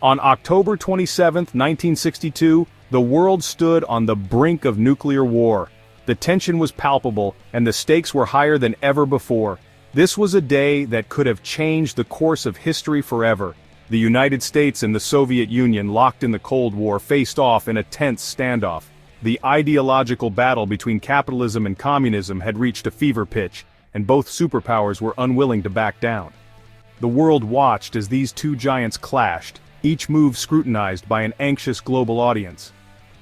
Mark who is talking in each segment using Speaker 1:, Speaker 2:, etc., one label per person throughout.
Speaker 1: On October 27, 1962, the world stood on the brink of nuclear war. The tension was palpable, and the stakes were higher than ever before. This was a day that could have changed the course of history forever. The United States and the Soviet Union, locked in the Cold War, faced off in a tense standoff. The ideological battle between capitalism and communism had reached a fever pitch, and both superpowers were unwilling to back down. The world watched as these two giants clashed, each move scrutinized by an anxious global audience.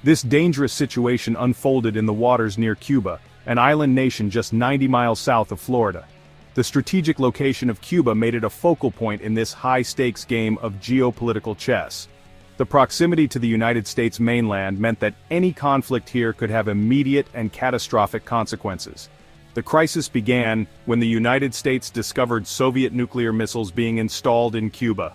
Speaker 1: This dangerous situation unfolded in the waters near Cuba, an island nation just 90 miles south of Florida. The strategic location of Cuba made it a focal point in this high-stakes game of geopolitical chess. The proximity to the United States mainland meant that any conflict here could have immediate and catastrophic consequences. The crisis began when the United States discovered Soviet nuclear missiles being installed in Cuba.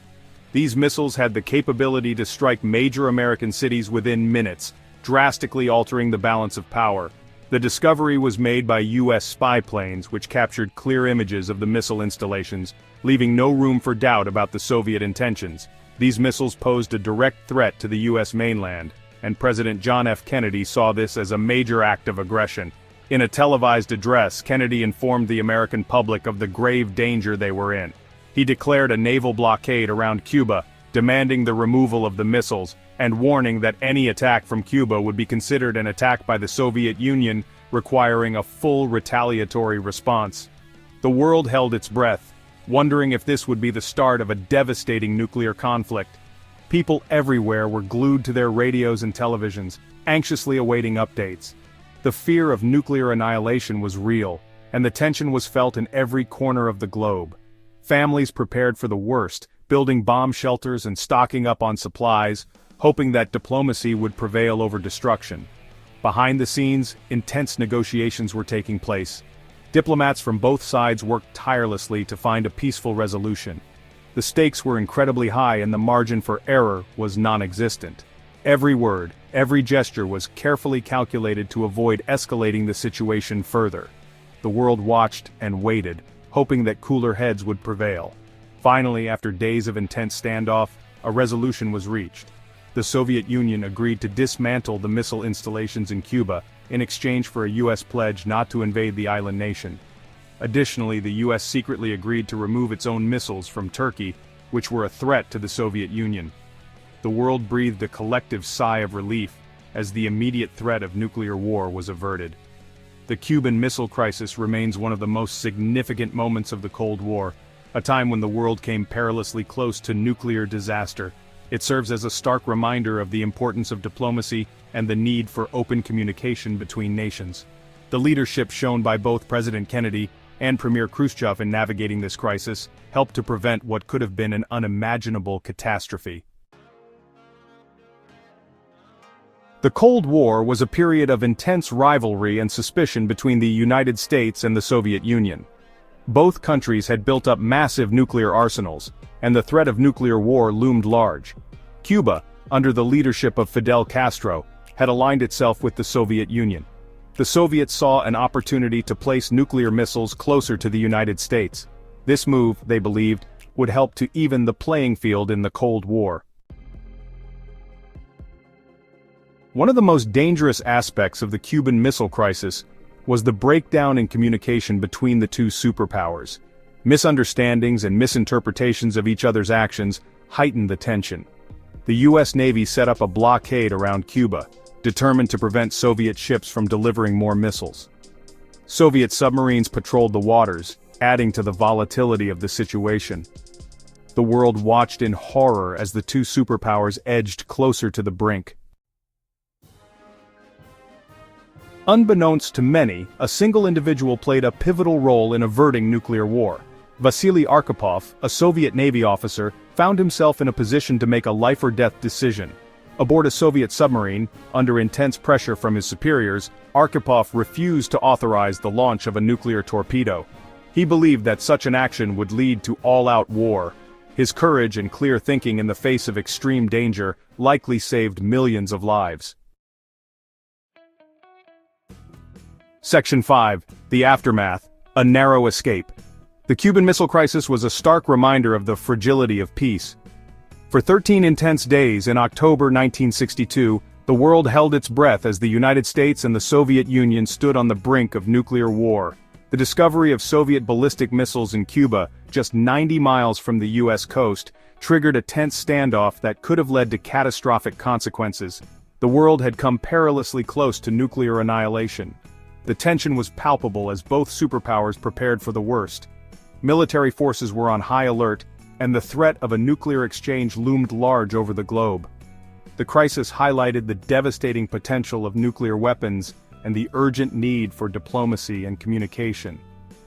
Speaker 1: These missiles had the capability to strike major American cities within minutes, drastically altering the balance of power. The discovery was made by U.S. spy planes, which captured clear images of the missile installations, leaving no room for doubt about the Soviet intentions. These missiles posed a direct threat to the U.S. mainland, and President John F. Kennedy saw this as a major act of aggression. In a televised address, Kennedy informed the American public of the grave danger they were in. He declared a naval blockade around Cuba, demanding the removal of the missiles, and warning that any attack from Cuba would be considered an attack by the Soviet Union, requiring a full retaliatory response. The world held its breath, wondering if this would be the start of a devastating nuclear conflict. People everywhere were glued to their radios and televisions, anxiously awaiting updates. The fear of nuclear annihilation was real, and the tension was felt in every corner of the globe. Families prepared for the worst, building bomb shelters and stocking up on supplies, hoping that diplomacy would prevail over destruction. Behind the scenes, intense negotiations were taking place. Diplomats from both sides worked tirelessly to find a peaceful resolution. The stakes were incredibly high and the margin for error was non-existent. Every word, every gesture was carefully calculated to avoid escalating the situation further. The world watched and waited, hoping that cooler heads would prevail. Finally, after days of intense standoff, a resolution was reached. The Soviet Union agreed to dismantle the missile installations in Cuba in exchange for a U.S. pledge not to invade the island nation. Additionally, the U.S. secretly agreed to remove its own missiles from Turkey, which were a threat to the Soviet Union. The world breathed a collective sigh of relief as the immediate threat of nuclear war was averted. The Cuban Missile Crisis remains one of the most significant moments of the Cold War, a time when the world came perilously close to nuclear disaster. It serves as a stark reminder of the importance of diplomacy and the need for open communication between nations. The leadership shown by both President Kennedy and Premier Khrushchev in navigating this crisis helped to prevent what could have been an unimaginable catastrophe. The Cold War was a period of intense rivalry and suspicion between the United States and the Soviet Union. Both countries had built up massive nuclear arsenals, and the threat of nuclear war loomed large. Cuba, under the leadership of Fidel Castro, had aligned itself with the Soviet Union. The Soviets saw an opportunity to place nuclear missiles closer to the United States. This move, they believed, would help to even the playing field in the Cold War. One of the most dangerous aspects of the Cuban Missile Crisis was the breakdown in communication between the two superpowers. Misunderstandings and misinterpretations of each other's actions heightened the tension. The U.S. Navy set up a blockade around Cuba, determined to prevent Soviet ships from delivering more missiles. Soviet submarines patrolled the waters, adding to the volatility of the situation. The world watched in horror as the two superpowers edged closer to the brink. Unbeknownst to many, a single individual played a pivotal role in averting nuclear war. Vasily Arkhipov, a Soviet Navy officer, found himself in a position to make a life-or-death decision. Aboard a Soviet submarine, under intense pressure from his superiors, Arkhipov refused to authorize the launch of a nuclear torpedo. He believed that such an action would lead to all-out war. His courage and clear thinking in the face of extreme danger likely saved millions of lives. Section 5. The Aftermath. A Narrow Escape. The Cuban Missile Crisis was a stark reminder of the fragility of peace. For 13 intense days in October 1962, the world held its breath as the United States and the Soviet Union stood on the brink of nuclear war. The discovery of Soviet ballistic missiles in Cuba, just 90 miles from the U.S. coast, triggered a tense standoff that could have led to catastrophic consequences. The world had come perilously close to nuclear annihilation. The tension was palpable as both superpowers prepared for the worst. Military forces were on high alert, and the threat of a nuclear exchange loomed large over the globe. The crisis highlighted the devastating potential of nuclear weapons and the urgent need for diplomacy and communication.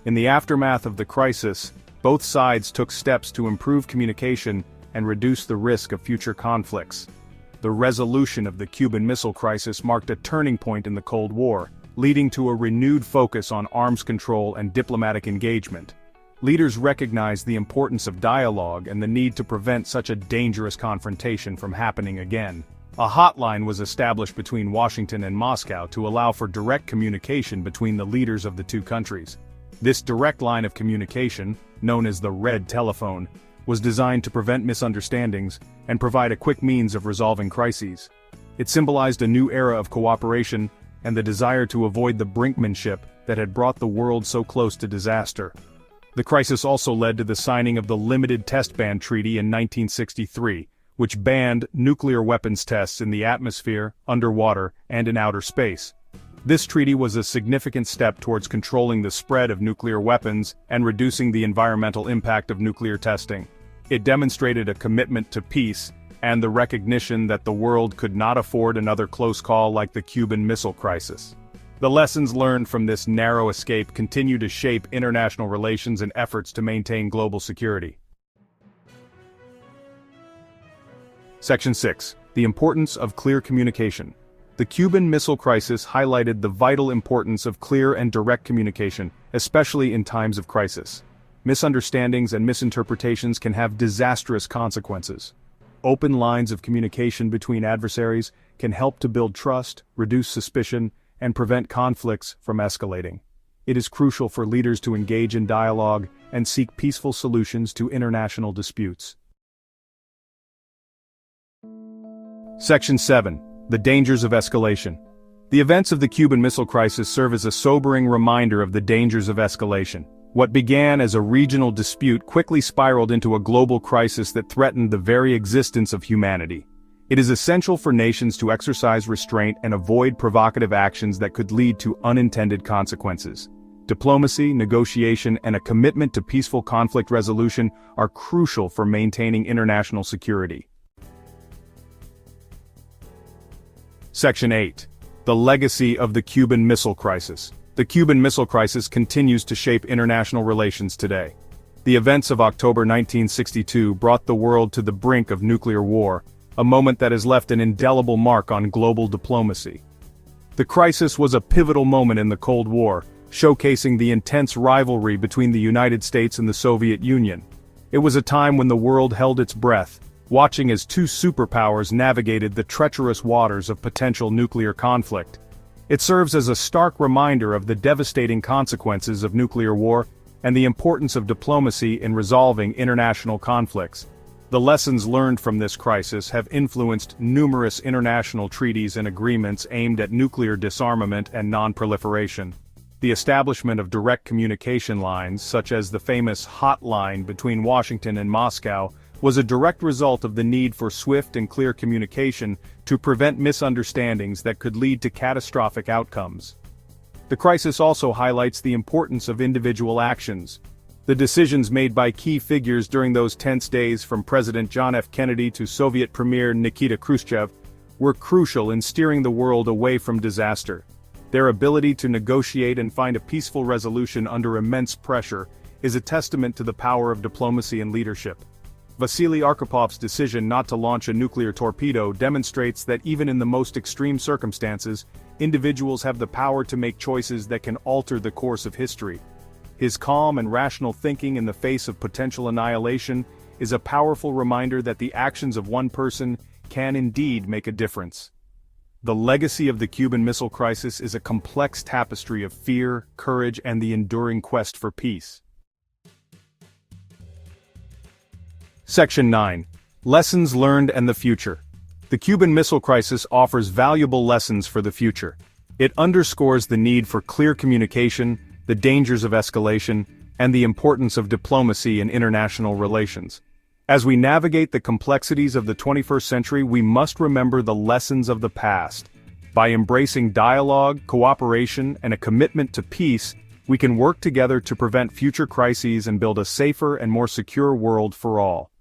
Speaker 1: In the aftermath of the crisis, both sides took steps to improve communication and reduce the risk of future conflicts. The resolution of the Cuban Missile Crisis marked a turning point in the Cold War, leading to a renewed focus on arms control and diplomatic engagement. Leaders recognized the importance of dialogue and the need to prevent such a dangerous confrontation from happening again. A hotline was established between Washington and Moscow to allow for direct communication between the leaders of the two countries. This direct line of communication, known as the red telephone, was designed to prevent misunderstandings and provide a quick means of resolving crises. It symbolized a new era of cooperation and the desire to avoid the brinkmanship that had brought the world so close to disaster. The crisis also led to the signing of the Limited Test Ban Treaty in 1963, which banned nuclear weapons tests in the atmosphere, underwater, and in outer space. This treaty was a significant step towards controlling the spread of nuclear weapons and reducing the environmental impact of nuclear testing. It demonstrated a commitment to peace and the recognition that the world could not afford another close call like the Cuban Missile Crisis. The lessons learned from this narrow escape continue to shape international relations and efforts to maintain global security. Section 6. The importance of clear communication. The Cuban Missile Crisis highlighted the vital importance of clear and direct communication, especially in times of crisis. Misunderstandings and misinterpretations can have disastrous consequences. Open lines of communication between adversaries can help to build trust, reduce suspicion, and prevent conflicts from escalating. It is crucial for leaders to engage in dialogue and seek peaceful solutions to international disputes. Section 7. The Dangers of Escalation. The events of the Cuban Missile Crisis serve as a sobering reminder of the dangers of escalation. What began as a regional dispute quickly spiraled into a global crisis that threatened the very existence of humanity. It is essential for nations to exercise restraint and avoid provocative actions that could lead to unintended consequences. Diplomacy, negotiation, and a commitment to peaceful conflict resolution are crucial for maintaining international security. Section 8. The Legacy of the Cuban Missile Crisis. The Cuban Missile Crisis continues to shape international relations today. The events of October 1962 brought the world to the brink of nuclear war, a moment that has left an indelible mark on global diplomacy. The crisis was a pivotal moment in the Cold War, showcasing the intense rivalry between the United States and the Soviet Union. It was a time when the world held its breath, watching as two superpowers navigated the treacherous waters of potential nuclear conflict. It serves as a stark reminder of the devastating consequences of nuclear war and the importance of diplomacy in resolving international conflicts. The lessons learned from this crisis have influenced numerous international treaties and agreements aimed at nuclear disarmament and non-proliferation. The establishment of direct communication lines, such as the famous hotline between Washington and Moscow, was a direct result of the need for swift and clear communication to prevent misunderstandings that could lead to catastrophic outcomes. The crisis also highlights the importance of individual actions. The decisions made by key figures during those tense days, from President John F. Kennedy to Soviet Premier Nikita Khrushchev, were crucial in steering the world away from disaster. Their ability to negotiate and find a peaceful resolution under immense pressure is a testament to the power of diplomacy and leadership. Vasily Arkhipov's decision not to launch a nuclear torpedo demonstrates that even in the most extreme circumstances, individuals have the power to make choices that can alter the course of history. His calm and rational thinking in the face of potential annihilation is a powerful reminder that the actions of one person can indeed make a difference. The legacy of the Cuban Missile Crisis is a complex tapestry of fear, courage, and the enduring quest for peace. Section 9. Lessons learned and the future. The Cuban Missile Crisis offers valuable lessons for the future. It underscores the need for clear communication, the dangers of escalation, and the importance of diplomacy in international relations. As we navigate the complexities of the 21st century, we must remember the lessons of the past. By embracing dialogue, cooperation, and a commitment to peace, we can work together to prevent future crises and build a safer and more secure world for all.